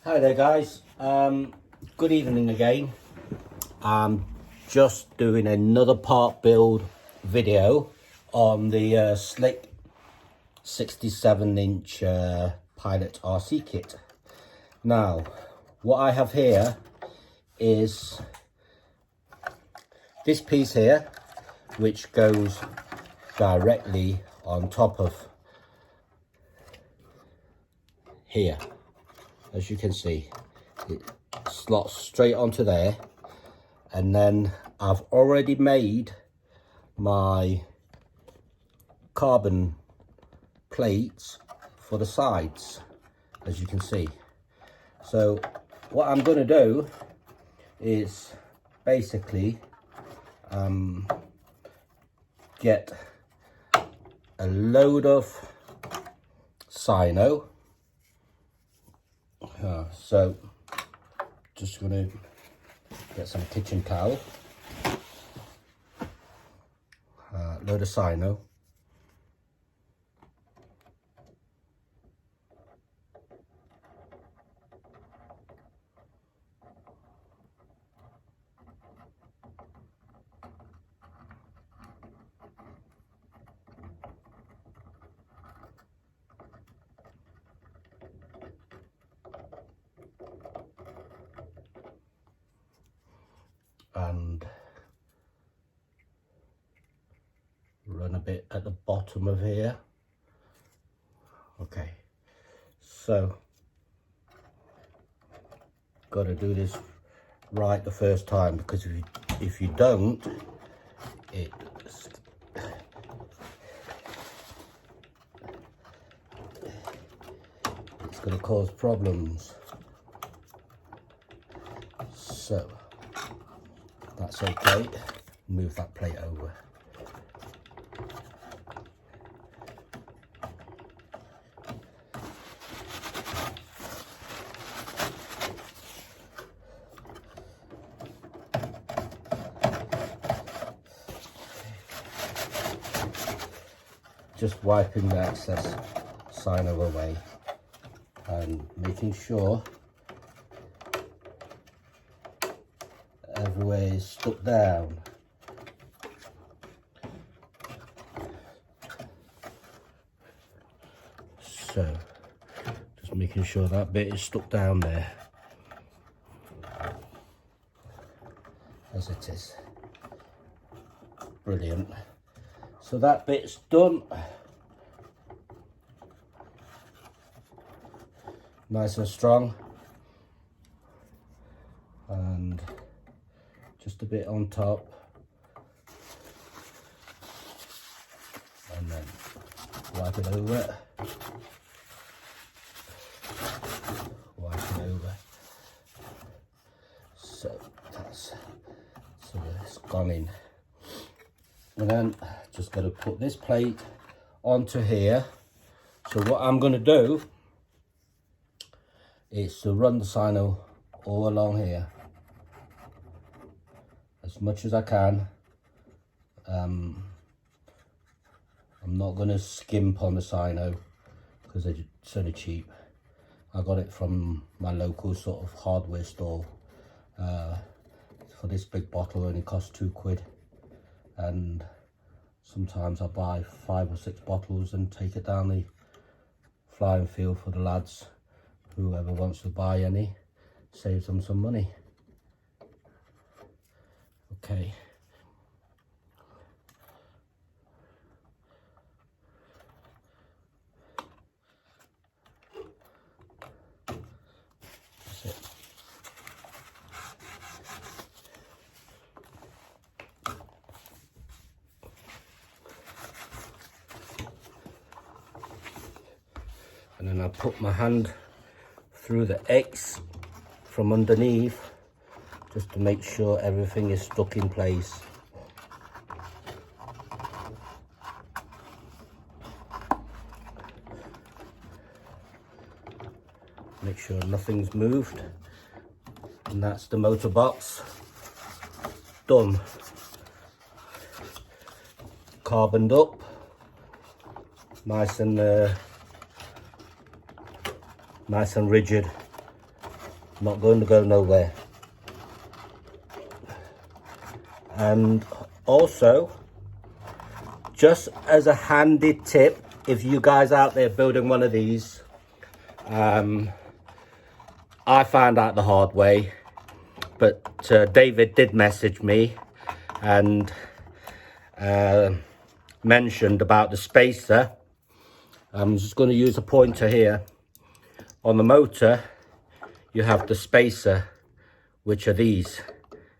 Hi there guys, good evening again. I'm just doing another part build video on the Slick 67-inch Pilot RC kit. Now what I have here is this piece here, which goes directly on top of here. As you can see, it slots straight onto there, and then I've already made my carbon plates for the sides, as you can see. So what I'm going to do is basically get a load of Sino. So just going to get some kitchen towel, load of Sino, and run a bit at the bottom of here. Okay, so got to do this right the first time, because if you don't, it's going to cause problems. So that's okay. Move that plate over. Just wiping the excess Sino away and making sure everywhere is stuck down. So just making sure that bit is stuck down there as it is. Brilliant. So that bit's done. Nice and strong, and just a bit on top, and then wipe it over, so it's gone in. And then just got to put this plate onto here. So what I'm going to do is to run the Sino all along here as much as I can. I'm not going to skimp on the Sino because they're sort of cheap. I got it from my local sort of hardware store. For this big bottle only cost £2, and sometimes I buy 5 or 6 bottles and take it down the flying field for the lads. Whoever wants to buy any, saves them some money. Okay. That's it. And then I put my hand through the X from underneath, just to make sure everything is stuck in place. Make sure nothing's moved, and that's the motor box done. Carboned up, nice and rigid, not going to go nowhere. And also, just as a handy tip, if you guys out there building one of these, I found out the hard way, but David did message me and mentioned about the spacer. I'm just going to use a pointer here. On the motor, you have the spacer, which are these.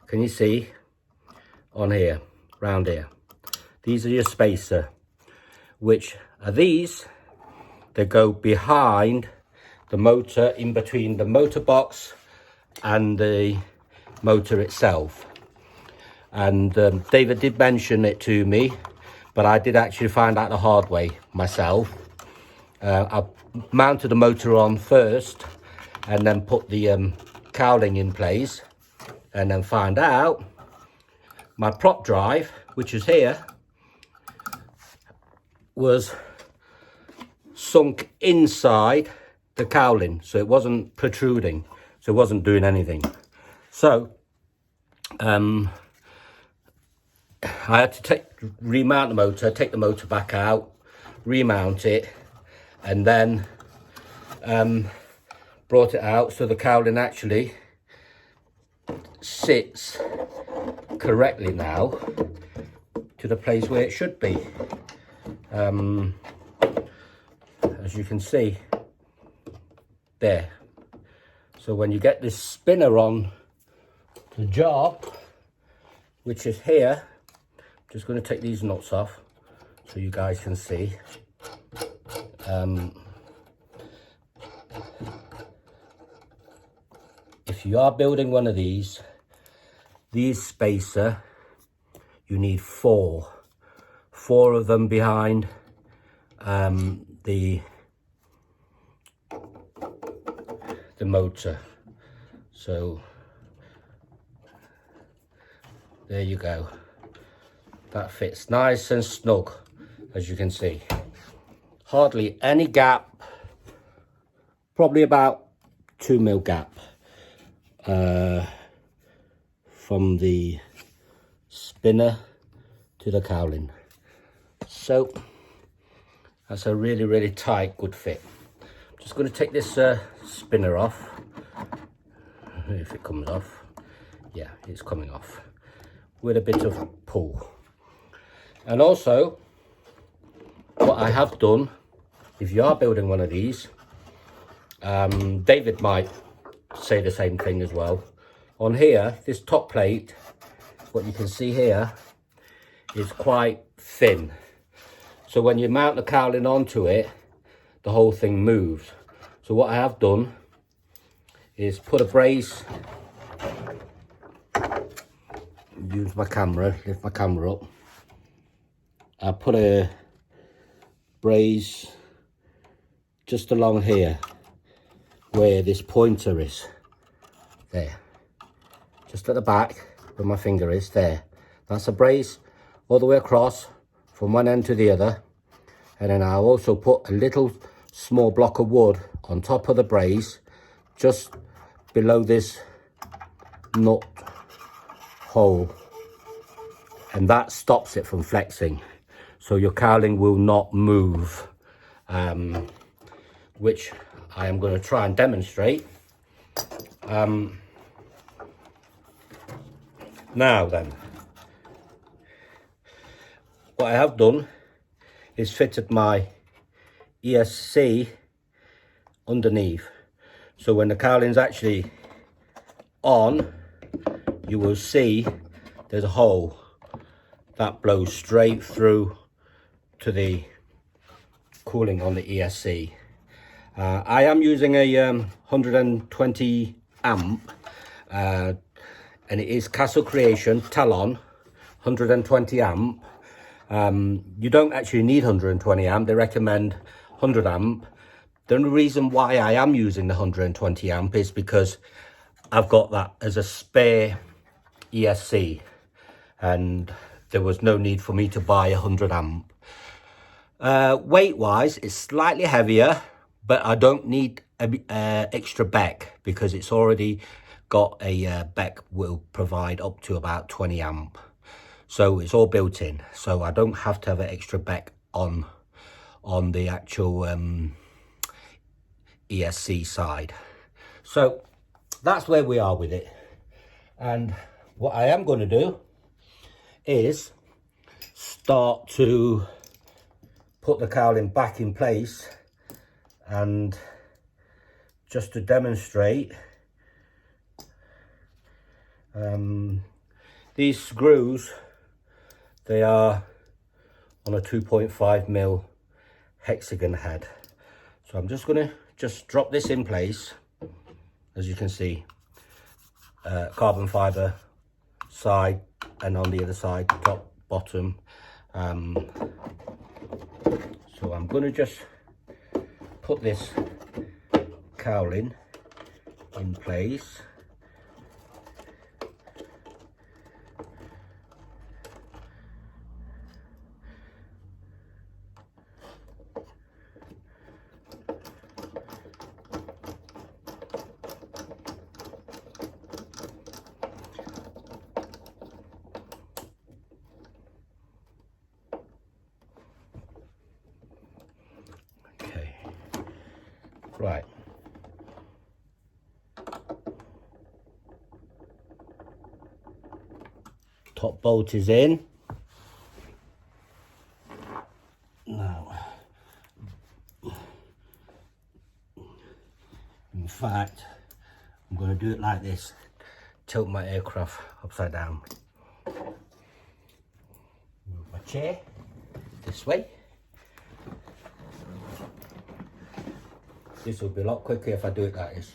Can you see? On here, round here. These are your spacer, which are these. They go behind the motor, in between the motor box and the motor itself. And David did mention it to me, but I did actually find out the hard way myself. I mounted the motor on first and then put the cowling in place, and then find out my prop drive, which is here, was sunk inside the cowling, so it wasn't protruding, so it wasn't doing anything. So I had to remount the motor, take the motor back out, remount it, and then brought it out so the cowling actually sits correctly now to the place where it should be. As you can see there. So when you get this spinner on the job, which is here, I'm just going to take these nuts off so you guys can see. If you are building one of these spacer, you need four of them behind the motor. So there you go. That fits nice and snug, as you can see. Hardly any gap, probably about 2 mil gap from the spinner to the cowling. So that's a really, really tight, good fit. I'm just going to take this spinner off, if it comes off. Yeah, it's coming off with a bit of pull. And also, what I have done, if you are building one of these, David might say the same thing as well. On here, this top plate, what you can see here, is quite thin. So when you mount the cowling onto it, the whole thing moves. So what I have done is put a brace, use my camera, lift my camera up. I put a brace just along here where this pointer is. There. Just at the back where my finger is, there. That's a brace all the way across from one end to the other. And then I'll also put a little small block of wood on top of the brace, just below this nut hole. And that stops it from flexing. So your cowling will not move, which I am going to try and demonstrate. Now then, what I have done is fitted my ESC underneath. So when the cowling's actually on, you will see there's a hole that blows straight through to the cooling on the ESC. I am using a 120 amp and it is Castle Creation Talon 120 amp. You don't actually need 120 amp, they recommend 100 amp. The only reason why I am using the 120 amp is because I've got that as a spare ESC and there was no need for me to buy 100 amp. Weight wise, it's slightly heavier, but I don't need extra back, because it's already got a back will provide up to about 20 amp, so it's all built in, so I don't have to have an extra back on the actual ESC side. So that's where we are with it. And what I am going to do is start to put the cowling back in place, and just to demonstrate, these screws, they are on a 2.5mm hexagon head. So I'm just going to drop this in place. As you can see, carbon fiber side, and on the other side, top, bottom. So I'm going to just put this cowling in place. Right. Top bolt is in. Now, in fact, I'm going to do it like this. Tilt my aircraft upside down. Move my chair this way. This will be a lot quicker if I do it like this.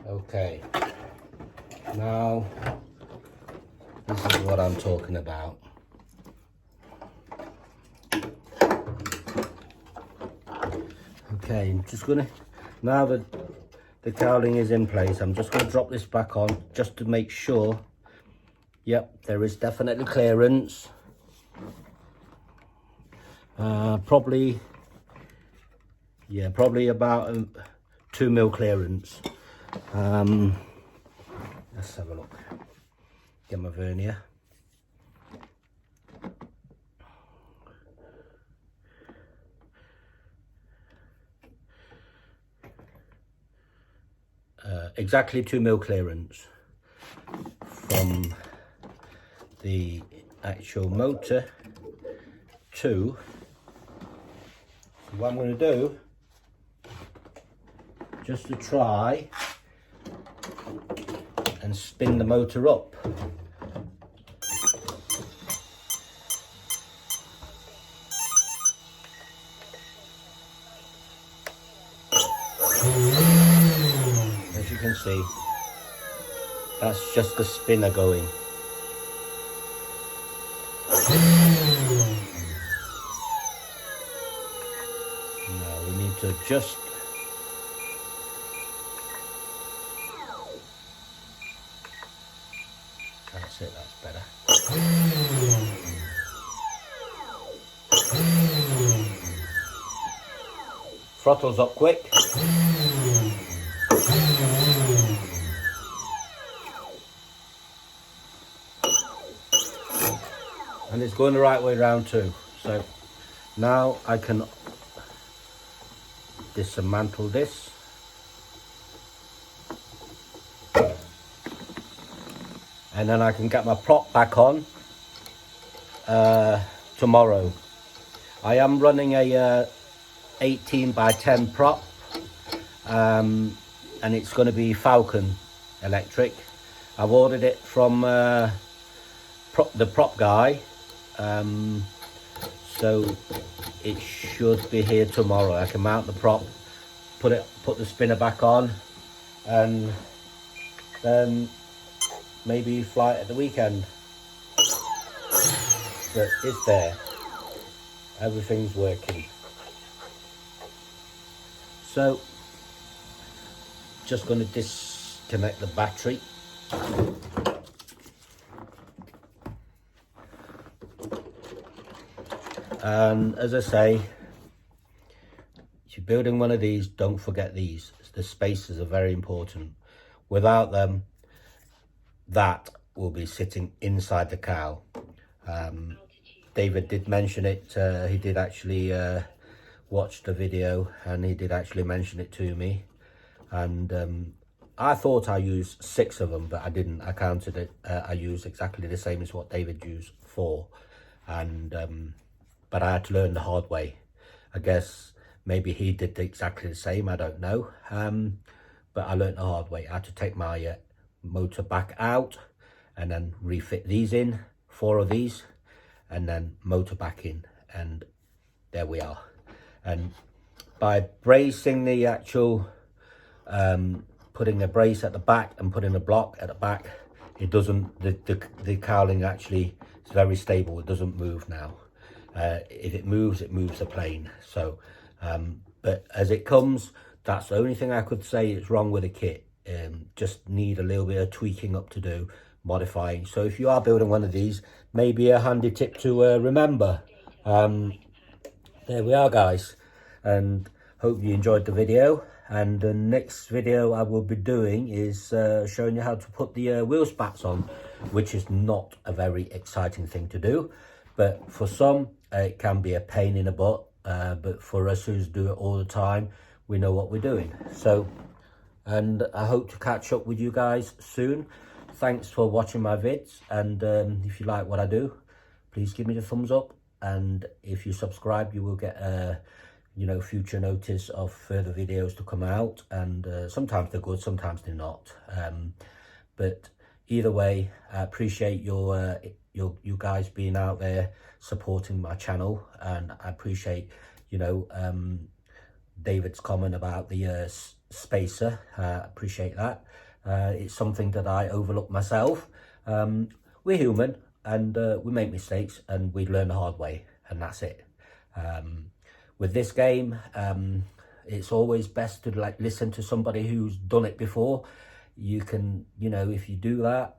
Okay, now this is what I'm talking about. Okay, I'm just gonna, now that the cowling is in place, I'm just gonna drop this back on just to make sure. Yep, there is definitely clearance. Probably about 2mm clearance. Let's have a look. Get my vernier. Exactly 2mm clearance from the actual motor to what I'm going to do, just to try and spin the motor up. As you can That's just the spinner going. Now we need to just that's it, that's better. Throttles up quick. And it's going the right way around too. So now I can dismantle this. And then I can get my prop back on tomorrow. I am running a 18 by 10 prop, and it's going to be Falcon electric. I've ordered it from the prop guy, so it should be here tomorrow. I can mount the prop, put the spinner back on, and then maybe fly it at the weekend. But it's there. Everything's working. So, just going to disconnect the battery. And as I say, if you're building one of these, don't forget these. The spacers are very important. Without them, that will be sitting inside the cowl. David did mention it. He did actually watch the video, and he did actually mention it to me. And I thought I used 6 of them, but I didn't. I counted it. I used exactly the same as what David used, 4. And but I had to learn the hard way. I guess maybe he did exactly the same. I don't know. But I learned the hard way. I had to take my motor back out and then refit these in, 4 of these, and then motor back in, and there we are. And by bracing the actual putting a brace at the back and putting a block at the back, it doesn't, the cowling actually is very stable. It doesn't move now. If it moves the plane. So but as it comes, that's the only thing I could say is wrong with the kit. Just need a little bit of tweaking up to do, modifying. So if you are building one of these, maybe a handy tip to remember. There we are, guys, and hope you enjoyed the video. And the next video I will be doing is showing you how to put the wheel spats on, which is not a very exciting thing to do, but for some it can be a pain in the butt, but for us who do it all the time, we know what we're doing. So, and I hope to catch up with you guys soon. Thanks for watching my vids, and if you like what I do, please give me the thumbs up, and if you subscribe, you will get future notice of further videos to come out. And sometimes they're good, sometimes they're not, but either way, I appreciate you guys being out there supporting my channel. And I appreciate David's comment about the spacer. Appreciate that. It's something that I overlook myself. We're human, and we make mistakes, and we learn the hard way, and that's it. With this game, it's always best to listen to somebody who's done it before. You can, if you do that,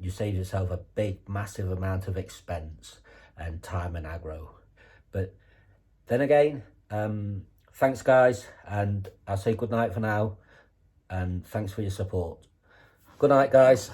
you save yourself a big, massive amount of expense and time and aggro. But then again, thanks guys, and I'll say good night for now, and thanks for your support. Good night, guys.